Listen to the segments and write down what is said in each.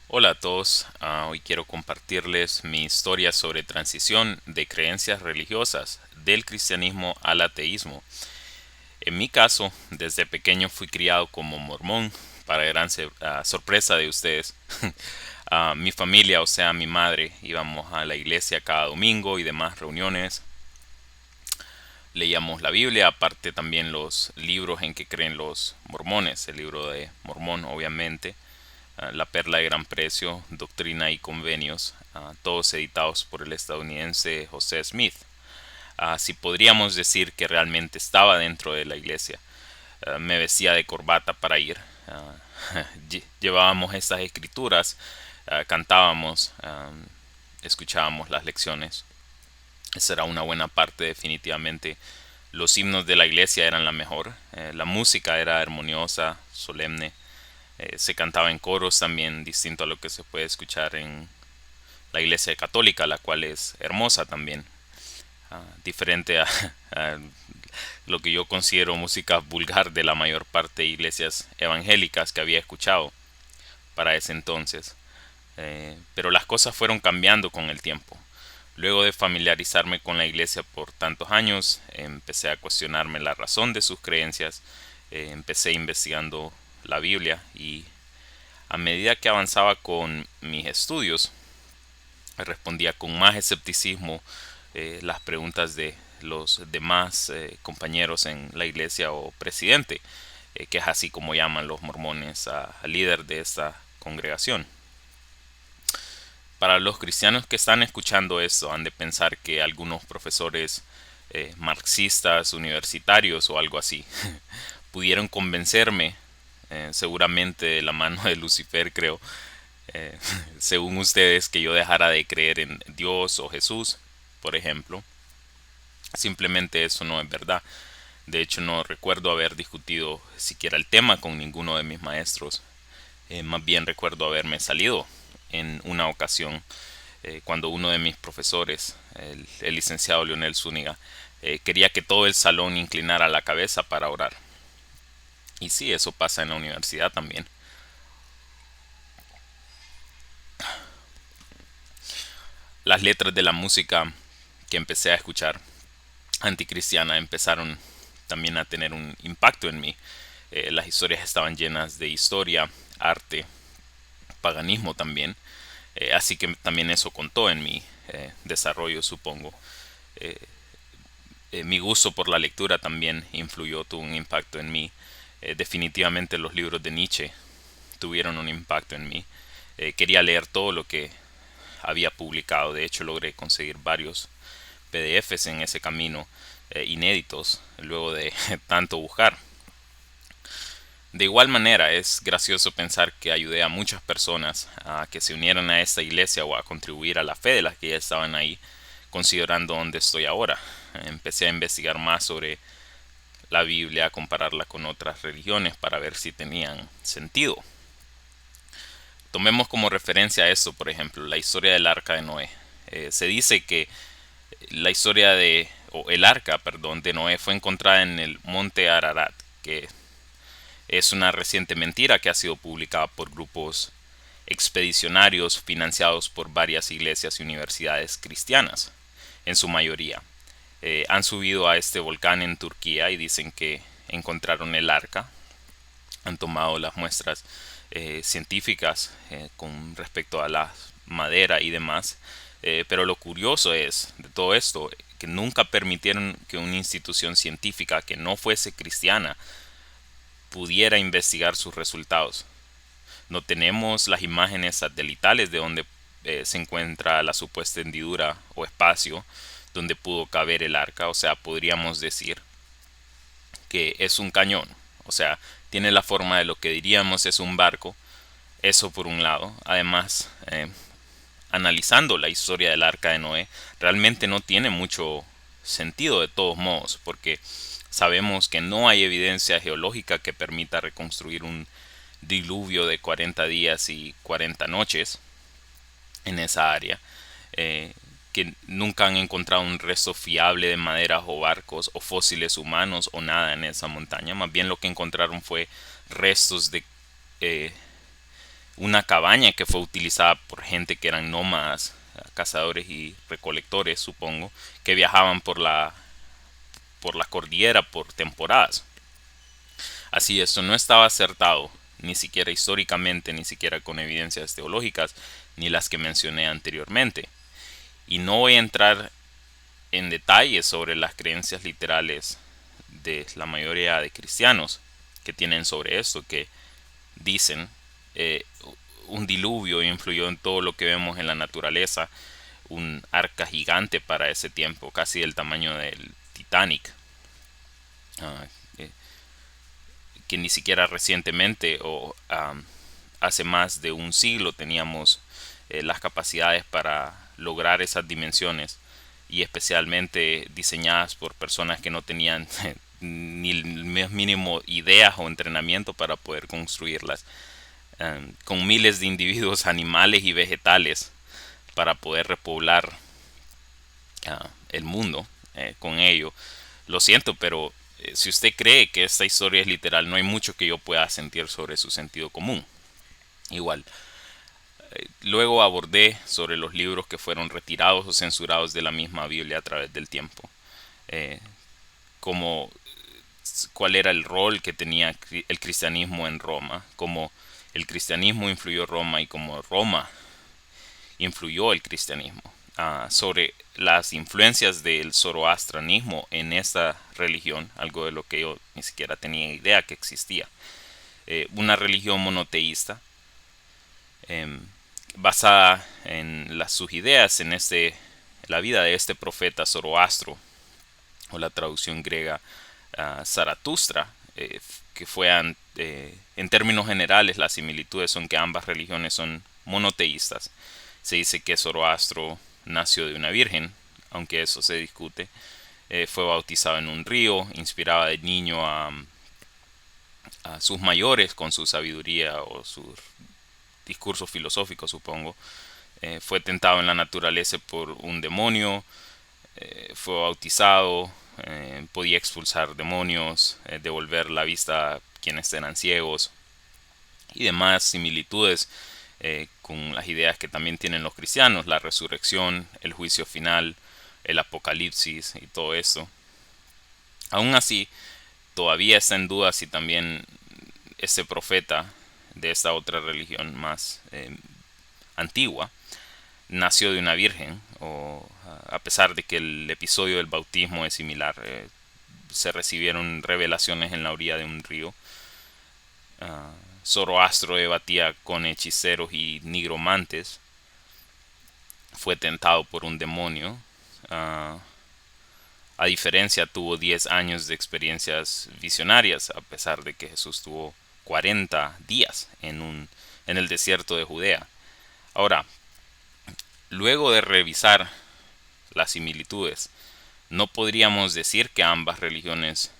Hola a todos. Hoy quiero compartirles mi historia sobre transición de creencias religiosas del cristianismo al ateísmo. En mi caso, desde pequeño fui criado como mormón, para gran sorpresa de ustedes. Mi familia, o sea, mi madre, íbamos a la iglesia cada domingo y demás reuniones. Leíamos la Biblia, aparte también los libros en que creen los mormones, el libro de Mormón, obviamente, la Perla de Gran Precio, Doctrina y Convenios, todos editados por el estadounidense José Smith. Si podríamos decir que realmente estaba dentro de la iglesia. Me vestía de corbata para ir. Llevábamos estas escrituras, cantábamos, escuchábamos las lecciones. Esa era una buena parte definitivamente. Los himnos de la iglesia eran la mejor. La música era armoniosa, solemne. Se cantaba en coros también, distinto a lo que se puede escuchar en la iglesia católica, la cual es hermosa también, diferente a lo que yo considero música vulgar de la mayor parte de iglesias evangélicas que había escuchado para ese entonces. Pero las cosas fueron cambiando con el tiempo. Luego de familiarizarme con la iglesia por tantos años, empecé a cuestionarme la razón de sus creencias, empecé investigando la Biblia y a medida que avanzaba con mis estudios, respondía con más escepticismo las preguntas de los demás compañeros en la iglesia o presidente, que es así como llaman los mormones al líder de esta congregación. Para los cristianos que están escuchando esto, han de pensar que algunos profesores marxistas, universitarios o algo así, pudieron convencerme, seguramente de la mano de Lucifer, creo, eh, según ustedes, que yo dejara de creer en Dios o Jesús, por ejemplo. Simplemente eso no es verdad. De hecho, no recuerdo haber discutido siquiera el tema con ninguno de mis maestros. Más bien recuerdo haberme salido en una ocasión cuando uno de mis profesores, el licenciado Leonel Zúñiga, quería que todo el salón inclinara la cabeza para orar. Y sí, eso pasa en la universidad también. Las letras de la música que empecé a escuchar anticristiana empezaron también a tener un impacto en mí. Las historias estaban llenas de historia, arte, paganismo también. Así que también eso contó en mi desarrollo, supongo. Eh, Mi gusto por la lectura también influyó, tuvo un impacto en mí. Definitivamente los libros de Nietzsche tuvieron un impacto en mí. Quería leer todo lo que había publicado. De hecho, logré conseguir varios PDFs en ese camino, inéditos, luego de tanto buscar. De igual manera, es gracioso pensar que ayudé a muchas personas a que se unieran a esta iglesia o a contribuir a la fe de las que ya estaban ahí, considerando dónde estoy ahora. Empecé a investigar más sobre la Biblia, a compararla con otras religiones para ver si tenían sentido. Tomemos como referencia esto, por ejemplo, la historia del arca de Noé. Se dice que la historia de, o el arca, perdón, de Noé fue encontrada en el monte Ararat, que es una reciente mentira que ha sido publicada por grupos expedicionarios financiados por varias iglesias y universidades cristianas, en su mayoría. Han subido a este volcán en Turquía y dicen que encontraron el arca. Han tomado las muestras científicas con respecto a la madera y demás. Pero lo curioso es de todo esto que nunca permitieron que una institución científica que no fuese cristiana pudiera investigar sus resultados. No tenemos las imágenes satelitales de donde se encuentra la supuesta hendidura o espacio donde pudo caber el arca. O sea, podríamos decir que es un cañón. O sea, tiene la forma de lo que diríamos es un barco. Eso por un lado. Además, analizando la historia del arca de Noé, realmente no tiene mucho sentido de todos modos, porque sabemos que no hay evidencia geológica que permita reconstruir un diluvio de 40 días y 40 noches en esa área, que nunca han encontrado un resto fiable de maderas o barcos o fósiles humanos o nada en esa montaña. Más bien lo que encontraron fue restos de eh, una cabaña que fue utilizada por gente que eran nómadas, cazadores y recolectores, supongo, que viajaban por la cordillera por temporadas. Así esto no estaba acertado, ni siquiera históricamente, ni siquiera con evidencias teológicas, ni las que mencioné anteriormente. Y no voy a entrar en detalles sobre las creencias literales de la mayoría de cristianos que tienen sobre esto, que dicen eh, un diluvio influyó en todo lo que vemos en la naturaleza, un arca gigante para ese tiempo, casi del tamaño del Titanic, uh, eh, que ni siquiera recientemente o hace más de un siglo teníamos las capacidades para lograr esas dimensiones, y especialmente diseñadas por personas que no tenían ni el mínimo ideas o entrenamiento para poder construirlas, con miles de individuos animales y vegetales para poder repoblar el mundo con ello. Lo siento, pero si usted cree que esta historia es literal, no hay mucho que yo pueda sentir sobre su sentido común. Igual, luego abordé sobre los libros que fueron retirados o censurados de la misma Biblia a través del tiempo, eh, como cuál era el rol que tenía el cristianismo en Roma, cómo el cristianismo influyó Roma y cómo Roma influyó el cristianismo, sobre las influencias del zoroastranismo en esta religión, algo de lo que yo ni siquiera tenía idea que existía. Una religión monoteísta, eh, basada en sus ideas, en la vida de este profeta Zoroastro, o la traducción griega Zaratustra, que fue en términos generales las similitudes son que ambas religiones son monoteístas. Se dice que Zoroastro nació de una virgen, aunque eso se discute. Fue bautizado en un río, inspiraba de niño a sus mayores con su sabiduría o su discurso filosófico, supongo. Fue tentado en la naturaleza por un demonio, fue bautizado, podía expulsar demonios, devolver la vista a quienes eran ciegos y demás similitudes con las ideas que también tienen los cristianos, la resurrección, el juicio final, el apocalipsis y todo esto. Aún así, todavía está en duda si también este profeta de esta otra religión más antigua nació de una virgen, o a pesar de que el episodio del bautismo es similar, se recibieron revelaciones en la orilla de un río. Zoroastro debatía con hechiceros y nigromantes, fue tentado por un demonio. A diferencia, tuvo 10 años de experiencias visionarias, a pesar de que Jesús tuvo 40 días en el desierto de Judea. Ahora, luego de revisar las similitudes, no podríamos decir que ambas religiones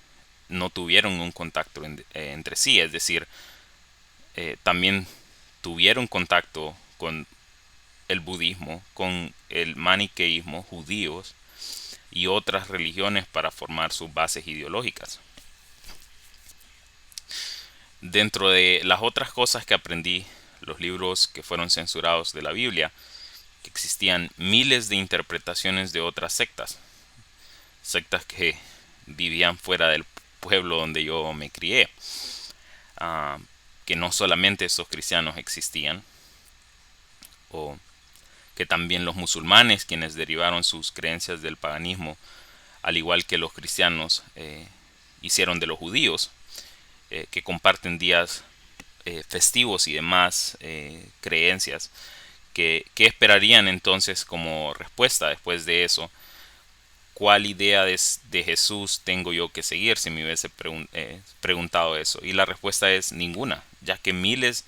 no tuvieron un contacto entre sí, es decir, también tuvieron contacto con el budismo, con el maniqueísmo, judíos y otras religiones para formar sus bases ideológicas. Dentro de las otras cosas que aprendí, los libros que fueron censurados de la Biblia, que existían miles de interpretaciones de otras sectas, sectas que vivían fuera del pueblo donde yo me crié, que no solamente esos cristianos existían, o que también los musulmanes, quienes derivaron sus creencias del paganismo, al igual que los cristianos hicieron de los judíos, que comparten días festivos y demás creencias. ¿Qué esperarían entonces como respuesta después de eso? ¿Cuál idea de Jesús tengo yo que seguir si me hubiese preguntado eso? Y la respuesta es ninguna, ya que miles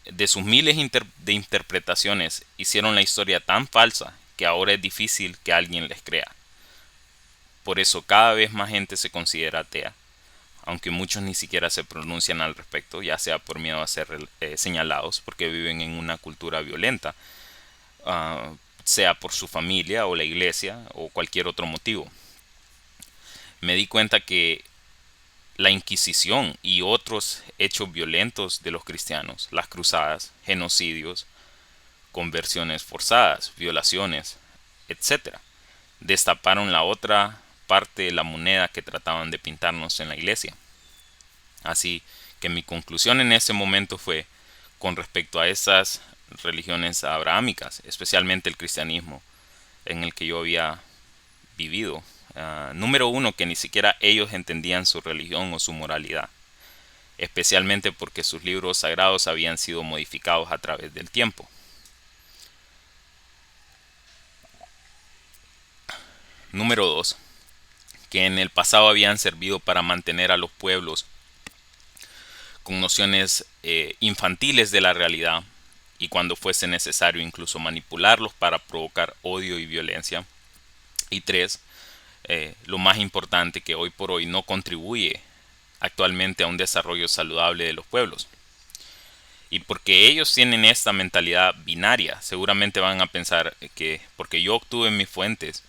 de sus miles de interpretaciones hicieron la historia tan falsa que ahora es difícil que alguien les crea. Por eso cada vez más gente se considera atea, aunque muchos ni siquiera se pronuncian al respecto, ya sea por miedo a ser señalados, porque viven en una cultura violenta, sea por su familia o la iglesia o cualquier otro motivo. Me di cuenta que la Inquisición y otros hechos violentos de los cristianos, las cruzadas, genocidios, conversiones forzadas, violaciones, etcétera, destaparon la otra parte de la moneda que trataban de pintarnos en la iglesia. Así que mi conclusión en ese momento fue, con respecto a esas religiones abrahámicas, especialmente el cristianismo en el que yo había vivido, número uno, que ni siquiera ellos entendían su religión o su moralidad, especialmente porque sus libros sagrados habían sido modificados a través del tiempo. Número 2, que en el pasado habían servido para mantener a los pueblos con nociones infantiles de la realidad y cuando fuese necesario incluso manipularlos para provocar odio y violencia. Y 3, lo más importante, que hoy por hoy no contribuye actualmente a un desarrollo saludable de los pueblos. Y porque ellos tienen esta mentalidad binaria, seguramente van a pensar que porque yo obtuve mis fuentes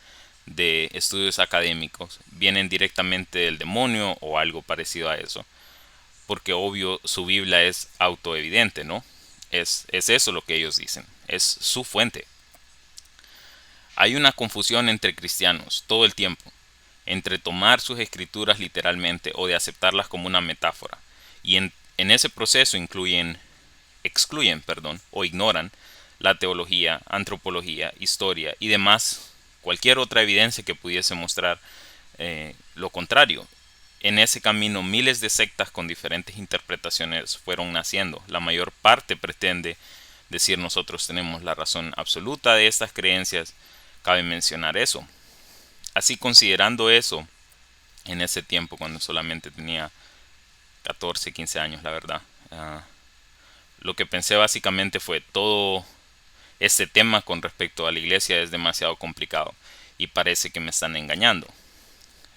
de estudios académicos vienen directamente del demonio o algo parecido a eso, porque obvio su Biblia es autoevidente, ¿no? Es eso lo que ellos dicen, es su fuente. Hay una confusión entre cristianos todo el tiempo, entre tomar sus escrituras literalmente o de aceptarlas como una metáfora, y en ese proceso excluyen o ignoran la teología, antropología, historia y demás, cualquier otra evidencia que pudiese mostrar lo contrario. En ese camino miles de sectas con diferentes interpretaciones fueron naciendo. La mayor parte pretende decir nosotros tenemos la razón absoluta de estas creencias. Cabe mencionar eso. Así, considerando eso, en ese tiempo cuando solamente tenía 14, 15 años, la verdad, lo que pensé básicamente fue todo este tema con respecto a la iglesia es demasiado complicado y parece que me están engañando.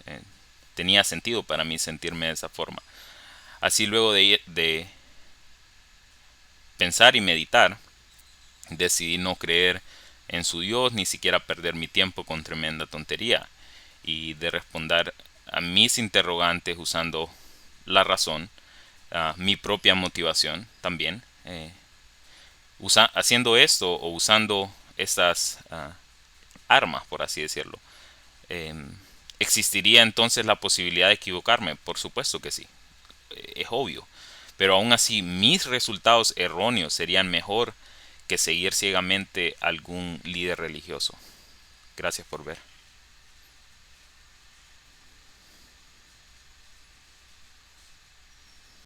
Eh, Tenía sentido para mí sentirme de esa forma. Así, luego de pensar y meditar, decidí no creer en su Dios, ni siquiera perder mi tiempo con tremenda tontería, y de responder a mis interrogantes usando la razón, mi propia motivación también, haciendo esto o usando estas armas, por así decirlo. ¿Existiría entonces la posibilidad de equivocarme? Por supuesto que sí, es obvio. Pero aún así, mis resultados erróneos serían mejor que seguir ciegamente algún líder religioso. Gracias por ver.